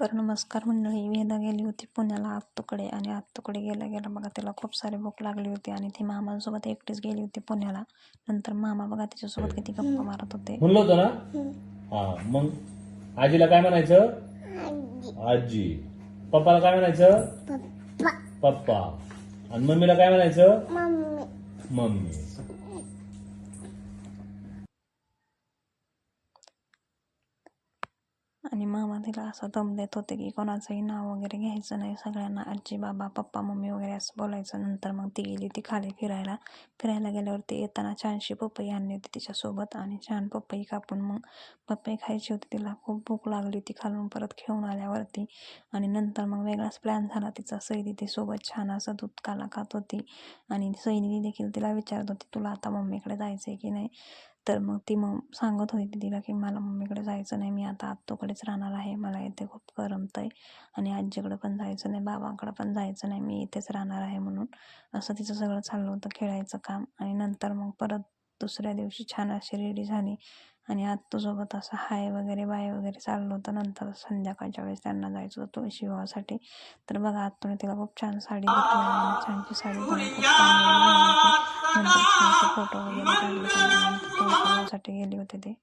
तर नमस्कार मंडळी, वेदा गेली होती पुण्याला आत्तूकडे आणि आत्तूकडे गेल्या गेल्या बघा तिला खूप सारी भूक लागली होती आणि ती मामांसोबत एकटीच गेली होती पुण्याला. नंतर मामा बघा तिच्यासोबत किती गप्पा मारत होते. म्हणलं होतं ना. हा मग आजीला काय म्हणायचं? आजी. पप्पाला काय म्हणायचं? पप्पा. आणि मम्मीला काय म्हणायचं? मम्मी. आणि मामा तिला असं दम देत होते की कोणाचंही नाव वगैरे घ्यायचं नाही, सगळ्यांना आजी बाबा पप्पा मम्मी वगैरे असं बोलायचं. नंतर मग ती गेली ती खाली फिरायला गेल्यावरती येताना छानशी पपई आणली होती तिच्यासोबत आणि छान पपई कापून मग पपई खायची होती. तिला खूप भूक लागली होती खालून परत खेळून आल्यावरती. आणि नंतर मग वेगळाच प्लॅन झाला तिचा. सई ती सोबत छान असं दूध काला खात होती आणि सई देखील तिला विचारत होती तुला आता मम्मीकडे जायचं आहे की नाही. तर मग ती सांगत होती तिला की मला मम्मीकडे जायचं नाही, मी आता आत्तूकडेच राहणार आहे, मला इथे खूप करमतंय आणि आजीकडे पण जायचं नाही, बाबांकडे पण जायचं नाही, मी इथेच राहणार आहे म्हणून. असं तिचं सगळं चाललं होतं खेळायचं काम. आणि नंतर मग परत दुसऱ्या दिवशी छान अशी रेडी झाली आणि आत्तूसोबत असं हाय वगैरे बाय वगैरे चाललं होतं. नंतर संध्याकाळच्या वेळेस त्यांना जायचं होतं तुळशी विवाहासाठी. तर बघा आत्तूने तिला खूप छान साडी घेतली आणि छानशी साडी घालून खूप छान रेडी झाली होती. नंतर छानसे फोटो वगैरे काढले त्यांनी आणि तुळशी विवाहासाठी गेले होते ते.